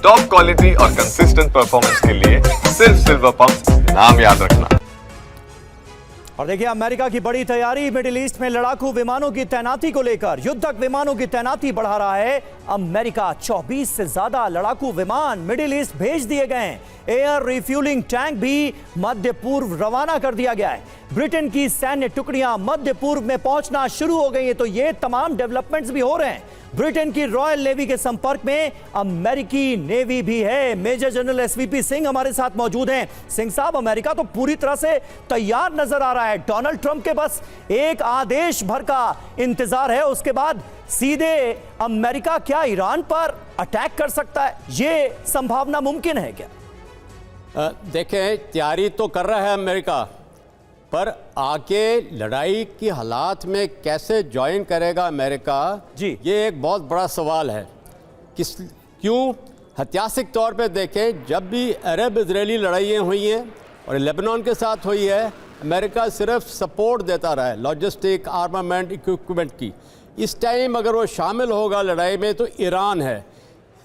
Top quality और consistent performance के लिए सिर्फ सिल्वर पंप नाम याद रखना। और देखिए अमेरिका की बड़ी तैयारी मिडिल ईस्ट में लड़ाकू विमानों की तैनाती को लेकर। युद्धक विमानों की तैनाती बढ़ा रहा है अमेरिका। 24 से ज्यादा लड़ाकू विमान मिडिल ईस्ट भेज दिए गए हैं। एयर रिफ्यूलिंग टैंक भी मध्य पूर्व रवाना कर दिया गया है। ब्रिटेन की सैन्य टुकड़ियां मध्य पूर्व में पहुंचना शुरू हो गई हैं। तो ये तमाम डेवलपमेंट्स भी हो रहे हैं। ब्रिटेन की रॉयल नेवी के संपर्क में अमेरिकी नेवी भी है। मेजर जनरल एसवीपी सिंह हमारे साथ मौजूद हैं। सिंह साहब, अमेरिका तो पूरी तरह से तैयार नजर आ रहा है। डोनाल्ड ट्रंप के बस एक आदेश भर का इंतजार है, उसके बाद सीधे अमेरिका क्या ईरान पर अटैक कर सकता है? ये संभावना मुमकिन है क्या? देखें, तैयारी तो कर रहा है अमेरिका, पर आगे लड़ाई की हालात में कैसे ज्वाइन करेगा अमेरिका जी, ये एक बहुत बड़ा सवाल है। क्यों? ऐतिहासिक तौर पे देखें, जब भी अरब इजरायली लड़ाइयाँ हुई हैं और लेबनान के साथ हुई है, अमेरिका सिर्फ सपोर्ट देता रहा है, लॉजिस्टिक, आर्मामेंट, इक्विपमेंट की। इस टाइम अगर वो शामिल होगा लड़ाई में तो ईरान है।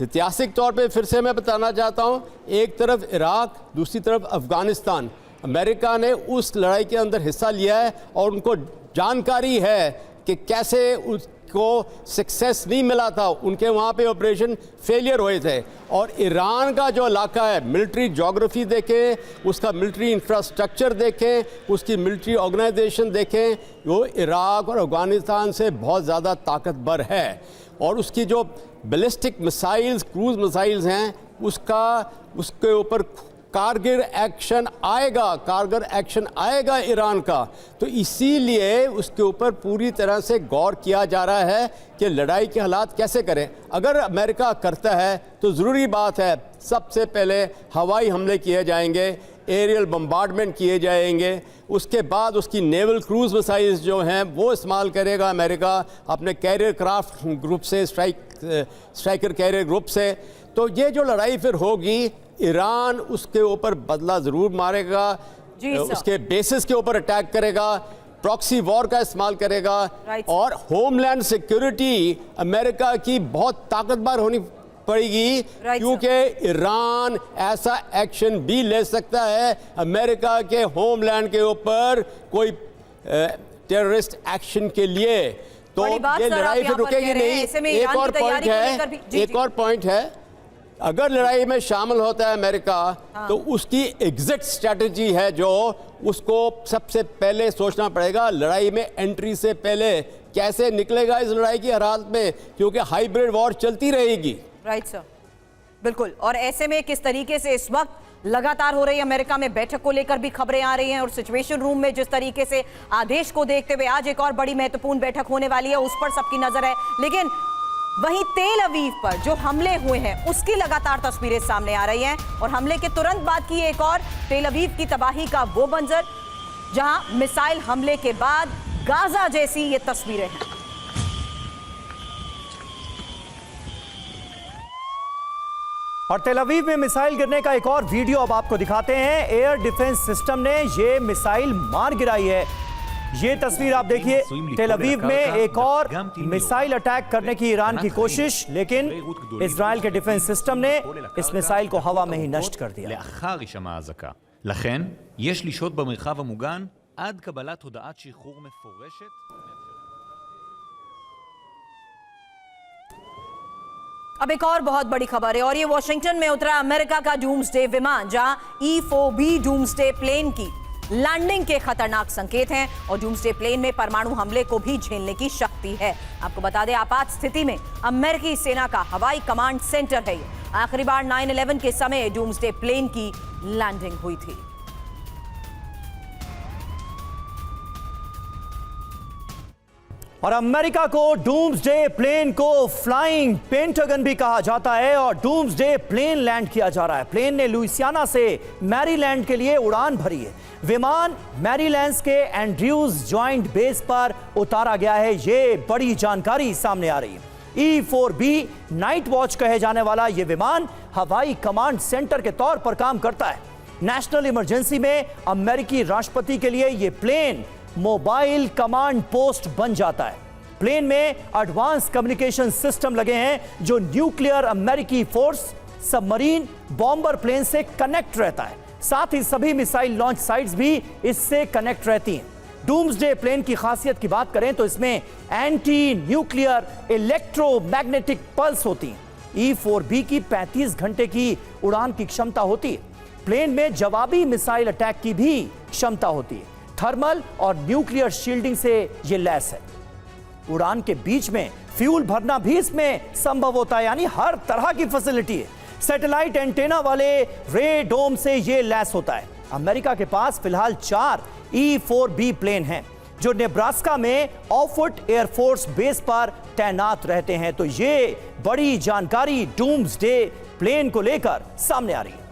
ऐतिहासिक तौर पे फिर से मैं बताना चाहता हूँ, एक तरफ इराक, दूसरी तरफ अफ़गानिस्तान। अमेरिका ने उस लड़ाई के अंदर हिस्सा लिया है और उनको जानकारी है कि कैसे उसको सक्सेस नहीं मिला था, उनके वहाँ पे ऑपरेशन फेलियर हुए थे। और ईरान का जो इलाका है, मिलिट्री जोग्राफी देखें, उसका मिलिट्री इंफ्रास्ट्रक्चर देखें, उसकी मिलिट्री ऑर्गेनाइजेशन देखें, वो इराक और अफ़गानिस्तान से बहुत ज़्यादा ताकतवर है। और उसकी जो बैलिस्टिक मिसाइल्स, क्रूज मिसाइल्स हैं, उसके ऊपर कारगर एक्शन आएगा ईरान का। तो इसीलिए उसके ऊपर पूरी तरह से गौर किया जा रहा है कि लड़ाई के हालात कैसे करें। अगर अमेरिका करता है तो ज़रूरी बात है, सबसे पहले हवाई हमले किए जाएंगे, एरियल बम्बार्डमेंट किए जाएंगे, उसके बाद उसकी नेवल क्रूज मिसाइल्स जो हैं वो इस्तेमाल करेगा अमेरिका अपने कैरियर क्राफ्ट ग्रुप से, स्ट्राइकर कैरियर ग्रुप से। तो ये जो लड़ाई फिर होगी, ईरान उसके ऊपर बदला ज़रूर मारेगा, उसके बेसिस के ऊपर अटैक करेगा, प्रॉक्सी वॉर का इस्तेमाल करेगा। और होमलैंड सिक्योरिटी अमेरिका की बहुत ताकतवर होनी पड़ेगी, क्योंकि ईरान ऐसा एक्शन भी ले सकता है अमेरिका के होमलैंड के ऊपर कोई टेररिस्ट एक्शन के लिए। तो ये लड़ाई फिर रुकेगी नहीं। एक और पॉइंट है, अगर लड़ाई में शामिल होता है अमेरिका, तो उसकी एग्जिट स्ट्रैटेजी है जो उसको सबसे पहले सोचना पड़ेगा। लड़ाई में एंट्री से पहले कैसे निकलेगा इस लड़ाई की हालत में, क्योंकि हाइब्रिड वॉर चलती रहेगी। राइट सर, बिल्कुल। और ऐसे में किस तरीके से इस वक्त लगातार हो रही है अमेरिका में बैठक को लेकर भी खबरें आ रही हैं, और सिचुएशन रूम में जिस तरीके से आदेश को देखते हुए आज एक और बड़ी महत्वपूर्ण बैठक होने वाली है, उस पर सबकी नजर है। लेकिन वहीं तेल अवीव पर जो हमले हुए हैं उसकी लगातार तस्वीरें सामने आ रही हैं, और हमले के तुरंत बाद की एक और तेल अवीव की तबाही का वो मंजर जहां मिसाइल हमले के बाद गाजा जैसी ये तस्वीरें हैं। और तेल अवीव में मिसाइल गिरने का एक और वीडियो अब आपको दिखाते हैं। एयर डिफेंस सिस्टम ने ये मिसाइल मार गिराई है। ये तस्वीर आप देखिए, तेल अवीव में एक और मिसाइल अटैक करने की ईरान की कोशिश, लेकिन इजराइल के डिफेंस सिस्टम ने इस मिसाइल को हवा में ही नष्ट कर दिया। לכן יש לשהות במרחב המוגן עד קבלת הודעת שחרור מפורשת. अब एक और बहुत बड़ी खबर है, और ये वॉशिंगटन में उतरा अमेरिका का डूम्सडे विमान, जहां E-4B डूम्सडे प्लेन की लैंडिंग के खतरनाक संकेत हैं, और डूम्सडे प्लेन में परमाणु हमले को भी झेलने की शक्ति है। आपको बता दें, आपात स्थिति में अमेरिकी सेना का हवाई कमांड सेंटर है। आखिरी बार 9/11 के समय डूम्सडे प्लेन की लैंडिंग हुई थी। और अमेरिका को डूम्सडे प्लेन को फ्लाइंग पेंटागन भी कहा जाता है, और डूम्सडे प्लेन लैंड किया जा रहा है। प्लेन ने लुइसियाना से मैरीलैंड के लिए उड़ान भरी है। विमान मैरीलैंड के एंड्रयूज जॉइंट बेस पर उतारा गया है। ये बड़ी जानकारी सामने आ रही है। E-4B नाइट वॉच कहे जाने वाला यह विमान हवाई कमांड सेंटर के तौर पर काम करता है। नेशनल इमरजेंसी में अमेरिकी राष्ट्रपति के लिए यह प्लेन मोबाइल कमांड पोस्ट बन जाता है। प्लेन में एडवांस कम्युनिकेशन सिस्टम लगे हैं जो न्यूक्लियर अमेरिकी फोर्स सबमरीन बॉम्बर प्लेन से कनेक्ट रहता है। साथ ही सभी मिसाइल लॉन्च साइट्स भी इससे कनेक्ट रहती हैं। डूम्सडे प्लेन की खासियत की बात करें तो इसमें एंटी न्यूक्लियर इलेक्ट्रोमैग्नेटिक पल्स होती हैं। E-4B की 35 घंटे की उड़ान की क्षमता होती है। प्लेन में जवाबी मिसाइल अटैक की भी क्षमता होती है। थर्मल और न्यूक्लियर शील्डिंग से यह लैस है। उड़ान के बीच में फ्यूल भरना भी इसमें संभव होता है, यानी हर तरह की फैसिलिटी है। सैटेलाइट एंटेना वाले रे डोम से यह लैस होता है। अमेरिका के पास फिलहाल 4 E-4B प्लेन हैं जो नेब्रास्का में ऑफुट एयरफोर्स बेस पर तैनात रहते हैं। तो ये बड़ी जानकारी डूम्सडे प्लेन को लेकर सामने आ रही है।